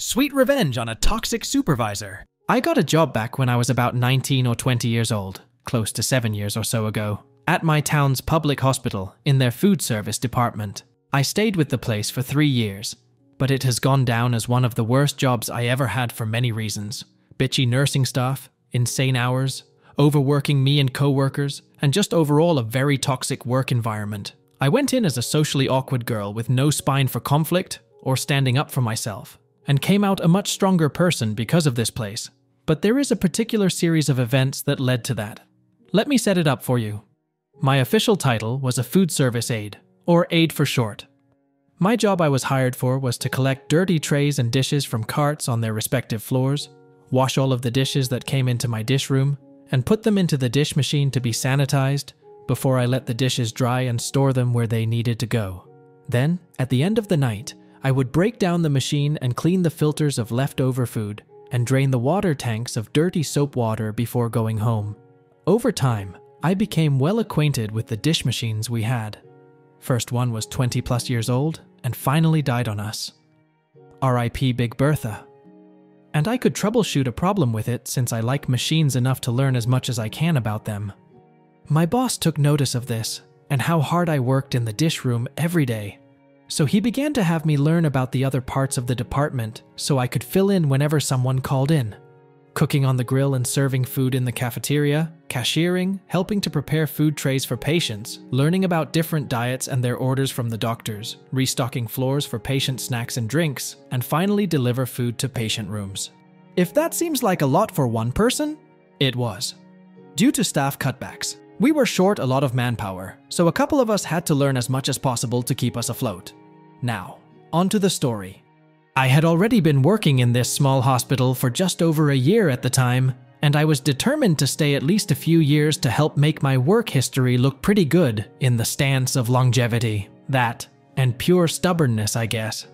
Sweet revenge on a toxic supervisor. I got a job back when I was about 19 or 20 years old, close to 7 years or so ago, at my town's public hospital in their food service department. I stayed with the place for 3 years, but it has gone down as one of the worst jobs I ever had for many reasons. Bitchy nursing staff, insane hours, overworking me and co-workers, and just overall a very toxic work environment. I went in as a socially awkward girl with no spine for conflict or standing up for myself, and came out a much stronger person because of this place. But there is a particular series of events that led to that. Let me set it up for you. My official title was a food service aide, or aide for short. My job I was hired for was to collect dirty trays and dishes from carts on their respective floors, wash all of the dishes that came into my dish room, and put them into the dish machine to be sanitized before I let the dishes dry and store them where they needed to go. Then, at the end of the night, I would break down the machine and clean the filters of leftover food and drain the water tanks of dirty soap water before going home. Over time, I became well acquainted with the dish machines we had. First one was 20 plus years old and finally died on us. R.I.P. Big Bertha. And I could troubleshoot a problem with it since I like machines enough to learn as much as I can about them. My boss took notice of this and how hard I worked in the dish room every day. So he began to have me learn about the other parts of the department so I could fill in whenever someone called in. Cooking on the grill and serving food in the cafeteria, cashiering, helping to prepare food trays for patients, learning about different diets and their orders from the doctors, restocking floors for patient snacks and drinks, and finally deliver food to patient rooms. If that seems like a lot for one person, it was. Due to staff cutbacks, we were short a lot of manpower, so a couple of us had to learn as much as possible to keep us afloat. Now, on to the story. I had already been working in this small hospital for just over a year at the time, and I was determined to stay at least a few years to help make my work history look pretty good in the stance of longevity, that, and pure stubbornness, I guess.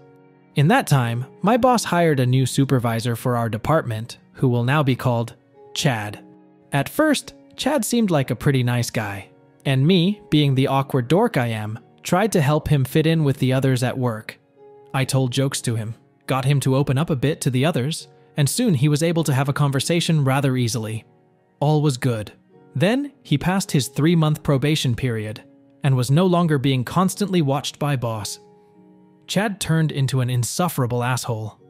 In that time, my boss hired a new supervisor for our department, who will now be called Chad. At first, Chad seemed like a pretty nice guy, and me, being the awkward dork I am, tried to help him fit in with the others at work. I told jokes to him, got him to open up a bit to the others, and soon he was able to have a conversation rather easily. All was good. Then he passed his 3-month probation period and was no longer being constantly watched by boss. Chad turned into an insufferable asshole.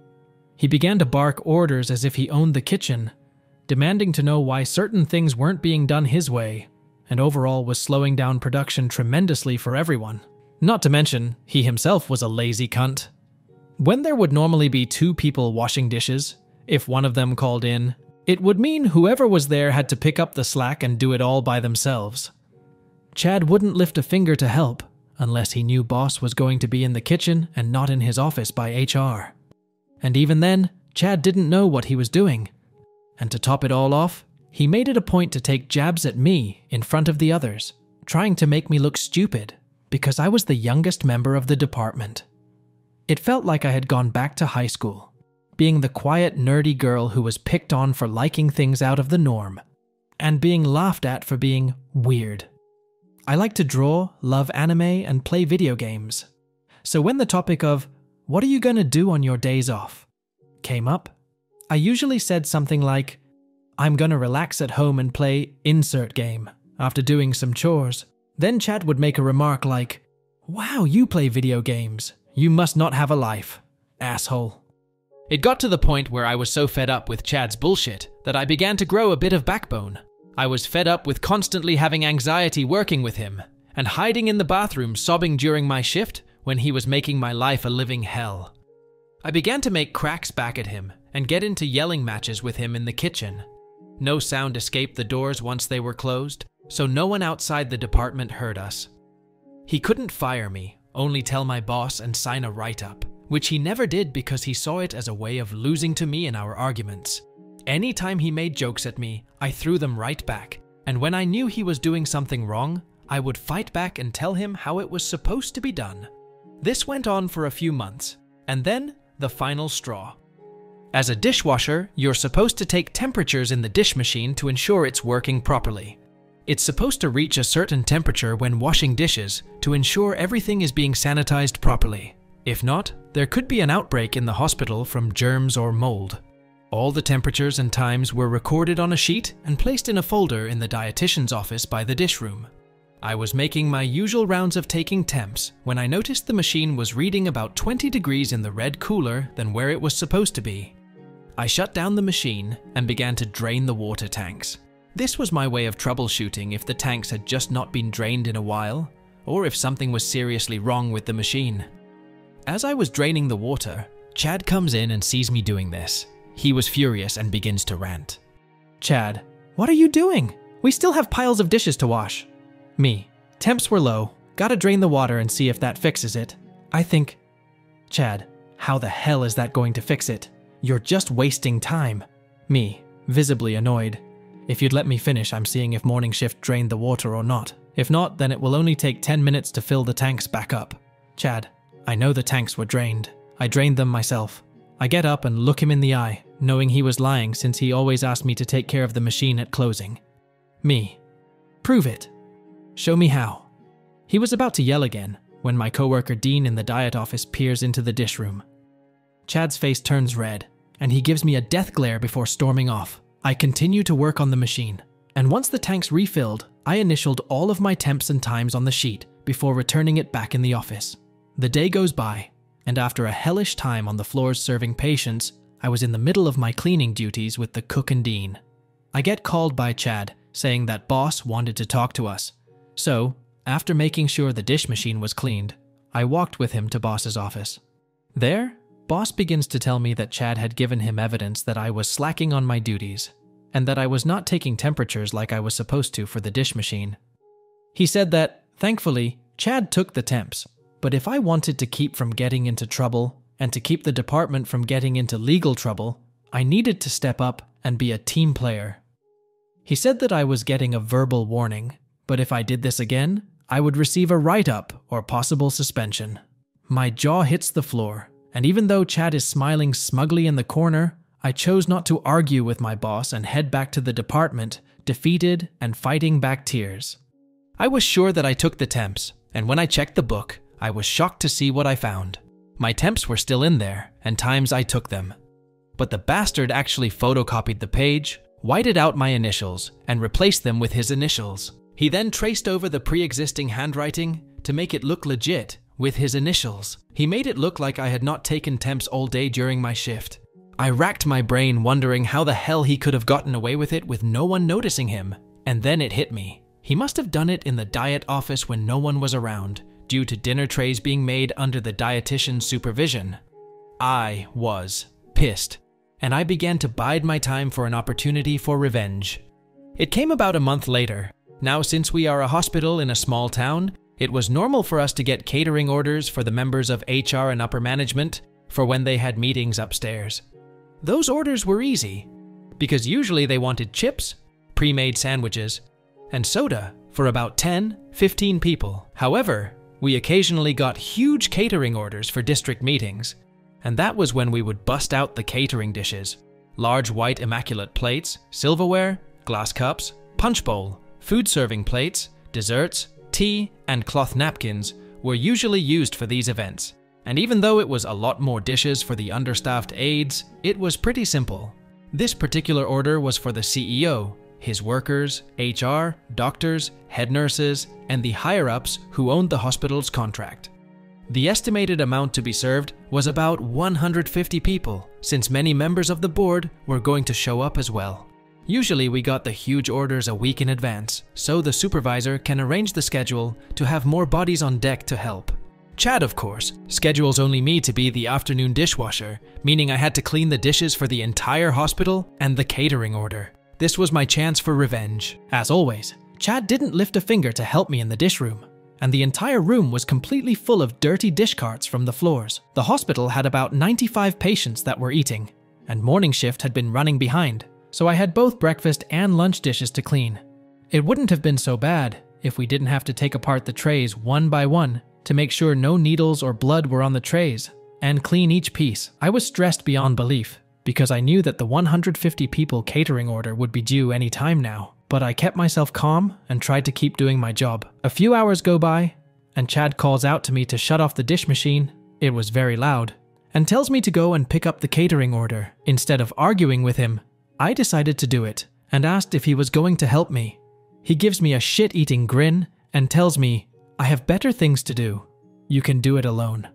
He began to bark orders as if he owned the kitchen, demanding to know why certain things weren't being done his way, and overall was slowing down production tremendously for everyone. Not to mention, he himself was a lazy cunt. When there would normally be 2 people washing dishes, if one of them called in, it would mean whoever was there had to pick up the slack and do it all by themselves. Chad wouldn't lift a finger to help, unless he knew boss was going to be in the kitchen and not in his office by HR. And even then, Chad didn't know what he was doing. And to top it all off, he made it a point to take jabs at me in front of the others, trying to make me look stupid because I was the youngest member of the department. It felt like I had gone back to high school, being the quiet, nerdy girl who was picked on for liking things out of the norm, and being laughed at for being weird. I like to draw, love anime, and play video games. So when the topic of, "What are you gonna do on your days off?" came up, I usually said something like, "I'm gonna relax at home and play insert game after doing some chores." Then Chad would make a remark like, "Wow, you play video games. You must not have a life, asshole." It got to the point where I was so fed up with Chad's bullshit that I began to grow a bit of backbone. I was fed up with constantly having anxiety working with him and hiding in the bathroom sobbing during my shift when he was making my life a living hell. I began to make cracks back at him and get into yelling matches with him in the kitchen. No sound escaped the doors once they were closed, so no one outside the department heard us. He couldn't fire me, only tell my boss and sign a write-up, which he never did because he saw it as a way of losing to me in our arguments. Anytime he made jokes at me, I threw them right back, and when I knew he was doing something wrong, I would fight back and tell him how it was supposed to be done. This went on for a few months, and then the final straw. As a dishwasher, you're supposed to take temperatures in the dish machine to ensure it's working properly. It's supposed to reach a certain temperature when washing dishes to ensure everything is being sanitized properly. If not, there could be an outbreak in the hospital from germs or mold. All the temperatures and times were recorded on a sheet and placed in a folder in the dietitian's office by the dish room. I was making my usual rounds of taking temps when I noticed the machine was reading about 20 degrees in the red cooler than where it was supposed to be. I shut down the machine and began to drain the water tanks. This was my way of troubleshooting if the tanks had just not been drained in a while, or if something was seriously wrong with the machine. As I was draining the water, Chad comes in and sees me doing this. He was furious and begins to rant. Chad, what are you doing? We still have piles of dishes to wash. Me, temps were low. Gotta drain the water and see if that fixes it. I think... Chad, how the hell is that going to fix it? You're just wasting time. Me, visibly annoyed. If you'd let me finish, I'm seeing if morning shift drained the water or not. If not, then it will only take 10 minutes to fill the tanks back up. Chad, I know the tanks were drained. I drained them myself. I get up and look him in the eye, knowing he was lying since he always asked me to take care of the machine at closing. Me, prove it. Show me how. He was about to yell again when my coworker Dean in the diet office peers into the dish room. Chad's face turns red, and he gives me a death glare before storming off. I continue to work on the machine, and once the tank's refilled, I initialed all of my temps and times on the sheet before returning it back in the office. The day goes by, and after a hellish time on the floors serving patients, I was in the middle of my cleaning duties with the cook and Dean. I get called by Chad, saying that boss wanted to talk to us. So, after making sure the dish machine was cleaned, I walked with him to boss's office. There, boss begins to tell me that Chad had given him evidence that I was slacking on my duties, and that I was not taking temperatures like I was supposed to for the dish machine. He said that, thankfully, Chad took the temps, but if I wanted to keep from getting into trouble, and to keep the department from getting into legal trouble, I needed to step up and be a team player. He said that I was getting a verbal warning, but if I did this again, I would receive a write-up or possible suspension. My jaw hits the floor, and even though Chad is smiling smugly in the corner, I chose not to argue with my boss and head back to the department, defeated and fighting back tears. I was sure that I took the temps, and when I checked the book, I was shocked to see what I found. My temps were still in there, and times I took them. But the bastard actually photocopied the page, whited out my initials, and replaced them with his initials. He then traced over the pre-existing handwriting to make it look legit with his initials. He made it look like I had not taken temps all day during my shift. I racked my brain wondering how the hell he could have gotten away with it with no one noticing him. And then it hit me. He must have done it in the diet office when no one was around, due to dinner trays being made under the dietitian's supervision. I was pissed, and I began to bide my time for an opportunity for revenge. It came about a month later. Now, since we are a hospital in a small town, it was normal for us to get catering orders for the members of HR and upper management for when they had meetings upstairs. Those orders were easy, because usually they wanted chips, pre-made sandwiches, and soda for about 10-15 people. However, we occasionally got huge catering orders for district meetings, and that was when we would bust out the catering dishes. Large white immaculate plates, silverware, glass cups, punch bowl, food serving plates, desserts, tea, and cloth napkins were usually used for these events. And even though it was a lot more dishes for the understaffed aides, it was pretty simple. This particular order was for the CEO, his workers, HR, doctors, head nurses, and the higher-ups who owned the hospital's contract. The estimated amount to be served was about 150 people, since many members of the board were going to show up as well. Usually we got the huge orders a week in advance, so the supervisor can arrange the schedule to have more bodies on deck to help. Chad, of course, schedules only me to be the afternoon dishwasher, meaning I had to clean the dishes for the entire hospital and the catering order. This was my chance for revenge. As always, Chad didn't lift a finger to help me in the dish room, and the entire room was completely full of dirty dish carts from the floors. The hospital had about 95 patients that were eating, and morning shift had been running behind, so I had both breakfast and lunch dishes to clean. It wouldn't have been so bad if we didn't have to take apart the trays one by one to make sure no needles or blood were on the trays, and clean each piece. I was stressed beyond belief, because I knew that the 150 people catering order would be due any time now. But I kept myself calm and tried to keep doing my job. A few hours go by, and Chad calls out to me to shut off the dish machine It was very loud, and tells me to go and pick up the catering order. Instead of arguing with him, I decided to do it and asked if he was going to help me. He gives me a shit-eating grin and tells me, "I have better things to do. You can do it alone."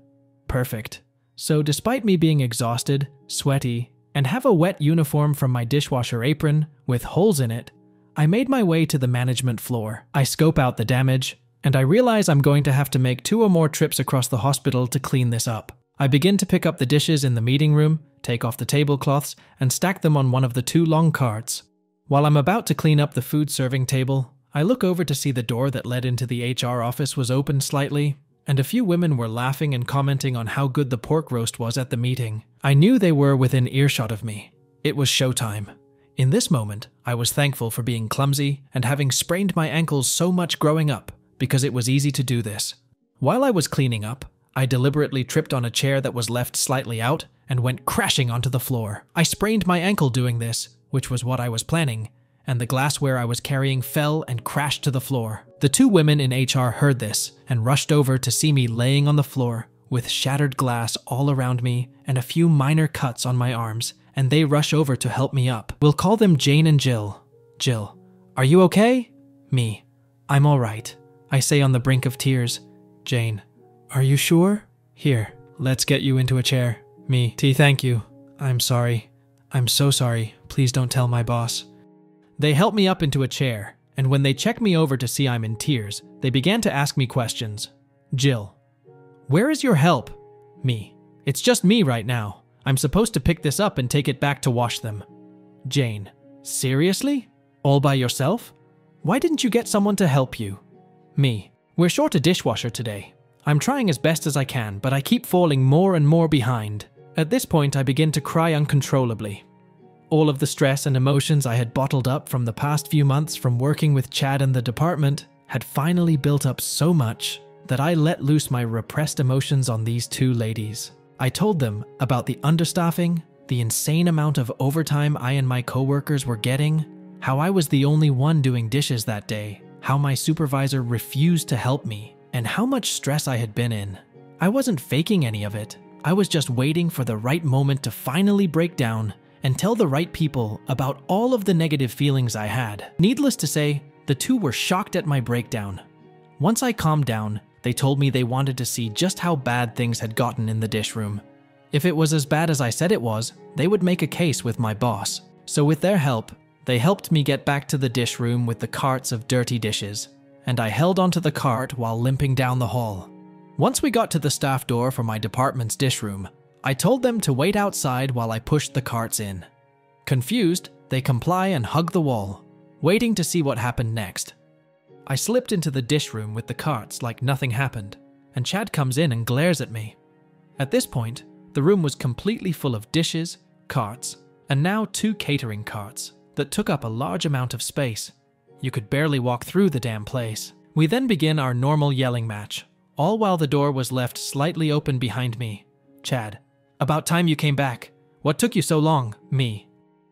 Perfect. So despite me being exhausted, sweaty, and have a wet uniform from my dishwasher apron with holes in it, I made my way to the management floor. I scope out the damage, and I realize I'm going to have to make 2 or more trips across the hospital to clean this up. I begin to pick up the dishes in the meeting room, take off the tablecloths, and stack them on one of the 2 long carts. While I'm about to clean up the food serving table, I look over to see the door that led into the HR office was open slightly, and a few women were laughing and commenting on how good the pork roast was at the meeting. I knew they were within earshot of me. It was showtime. In this moment, I was thankful for being clumsy and having sprained my ankles so much growing up, because it was easy to do this. While I was cleaning up, I deliberately tripped on a chair that was left slightly out and went crashing onto the floor. I sprained my ankle doing this, which was what I was planning, and the glassware I was carrying fell and crashed to the floor. The 2 women in HR heard this and rushed over to see me laying on the floor with shattered glass all around me and a few minor cuts on my arms, and they rush over to help me up. We'll call them Jane and Jill. Jill, are you okay? Me, I'm all right. I say on the brink of tears. Jane, are you sure? Here, let's get you into a chair. Me, T, thank you. I'm sorry. I'm so sorry. Please don't tell my boss. They help me up into a chair, and when they check me over to see I'm in tears, they began to ask me questions. Jill, where is your help? Me, it's just me right now. I'm supposed to pick this up and take it back to wash them. Jane, seriously? All by yourself? Why didn't you get someone to help you? Me, we're short a dishwasher today. I'm trying as best as I can, but I keep falling more and more behind. At this point, I begin to cry uncontrollably. All of the stress and emotions I had bottled up from the past few months from working with Chad and the department had finally built up so much that I let loose my repressed emotions on these 2 ladies. I told them about the understaffing, the insane amount of overtime I and my coworkers were getting, how I was the only one doing dishes that day, how my supervisor refused to help me, and how much stress I had been in. I wasn't faking any of it. I was just waiting for the right moment to finally break down and tell the right people about all of the negative feelings I had. Needless to say, the 2 were shocked at my breakdown. Once I calmed down, they told me they wanted to see just how bad things had gotten in the dish room. If it was as bad as I said it was, they would make a case with my boss. So with their help, they helped me get back to the dish room with the carts of dirty dishes, and I held onto the cart while limping down the hall. Once we got to the staff door for my department's dish room, I told them to wait outside while I pushed the carts in. Confused, they comply and hug the wall, waiting to see what happened next. I slipped into the dish room with the carts like nothing happened, and Chad comes in and glares at me. At this point, the room was completely full of dishes, carts, and now 2 catering carts that took up a large amount of space. You could barely walk through the damn place. We then begin our normal yelling match, all while the door was left slightly open behind me. Chad, about time you came back. What took you so long? Me,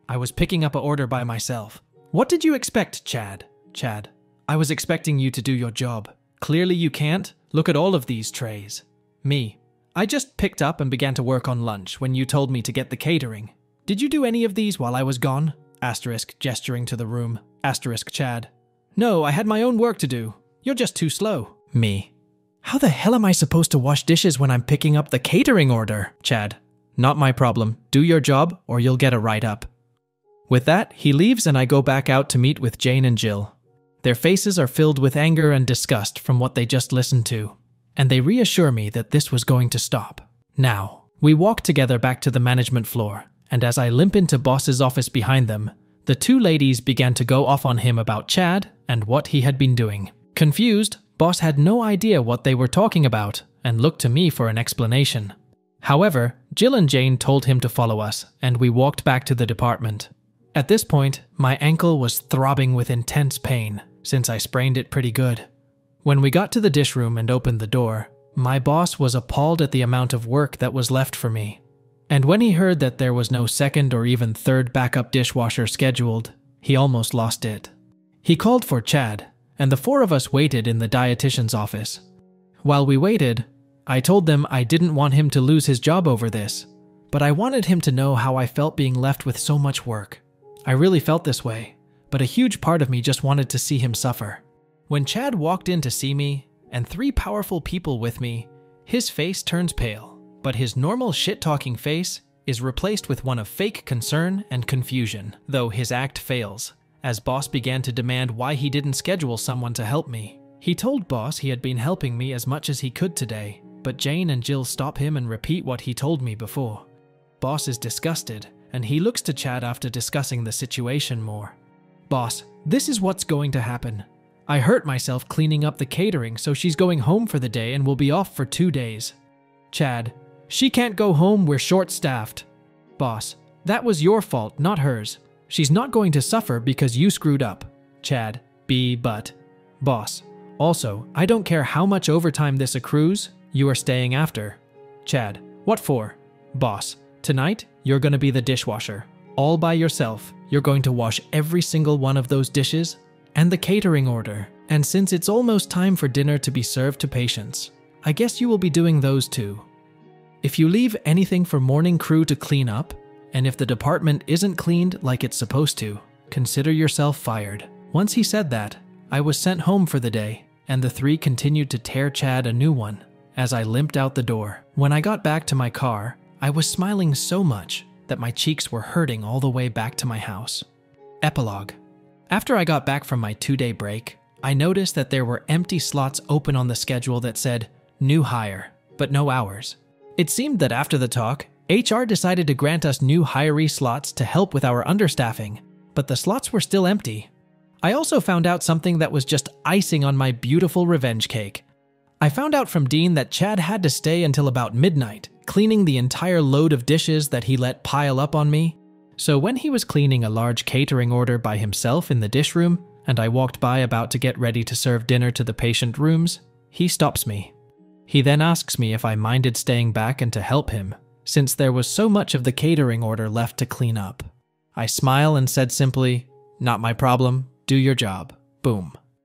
I was picking up an order by myself. What did you expect, Chad? Chad, I was expecting you to do your job. Clearly you can't. Look at all of these trays. Me, I just picked up and began to work on lunch when you told me to get the catering. Did you do any of these while I was gone? Asterisk, gesturing to the room. Asterisk, Chad. No, I had my own work to do. You're just too slow. Me, how the hell am I supposed to wash dishes when I'm picking up the catering order? Chad, not my problem. Do your job or you'll get a write-up. With that, he leaves and I go back out to meet with Jane and Jill. Their faces are filled with anger and disgust from what they just listened to, and they reassure me that this was going to stop. Now, we walk together back to the management floor, and as I limp into Boss's office behind them, the 2 ladies began to go off on him about Chad and what he had been doing. Confused, Boss had no idea what they were talking about and looked to me for an explanation. However, Jill and Jane told him to follow us, and we walked back to the department. At this point, my ankle was throbbing with intense pain, since I sprained it pretty good. When we got to the dish room and opened the door, my boss was appalled at the amount of work that was left for me. And when he heard that there was no 2nd or even 3rd backup dishwasher scheduled, he almost lost it. He called for Chad, and the 4 of us waited in the dietitian's office. While we waited, I told them I didn't want him to lose his job over this, but I wanted him to know how I felt being left with so much work. I really felt this way, but a huge part of me just wanted to see him suffer. When Chad walked in to see me, and 3 powerful people with me, his face turns pale, but his normal shit-talking face is replaced with one of fake concern and confusion, though his act fails, as Boss began to demand why he didn't schedule someone to help me. He told Boss he had been helping me as much as he could today, but Jane and Jill stop him and repeat what he told me before. Boss is disgusted, and he looks to Chad after discussing the situation more. Boss, this is what's going to happen. I hurt myself cleaning up the catering, so she's going home for the day and will be off for 2 days. Chad, she can't go home, we're short-staffed. Boss, that was your fault, not hers. She's not going to suffer because you screwed up. Chad, but. Boss, also, I don't care how much overtime this accrues, you are staying after. Chad, what for? Boss, tonight, you're gonna be the dishwasher. All by yourself, you're going to wash every single one of those dishes and the catering order. And since it's almost time for dinner to be served to patients, I guess you will be doing those too. If you leave anything for morning crew to clean up, and if the department isn't cleaned like it's supposed to, consider yourself fired. Once he said that, I was sent home for the day, and the 3 continued to tear Chad a new one as I limped out the door. When I got back to my car, I was smiling so much that my cheeks were hurting all the way back to my house. Epilogue. After I got back from my 2-day break, I noticed that there were empty slots open on the schedule that said, new hire, but no hours. It seemed that after the talk, HR decided to grant us new hiree slots to help with our understaffing, but the slots were still empty. I also found out something that was just icing on my beautiful revenge cake. I found out from Dean that Chad had to stay until about midnight, cleaning the entire load of dishes that he let pile up on me. So when he was cleaning a large catering order by himself in the dish room, and I walked by about to get ready to serve dinner to the patient rooms, he stops me. He then asks me if I minded staying back and to help him, since there was so much of the catering order left to clean up. I smile and said simply, "Not my problem, do your job." Boom.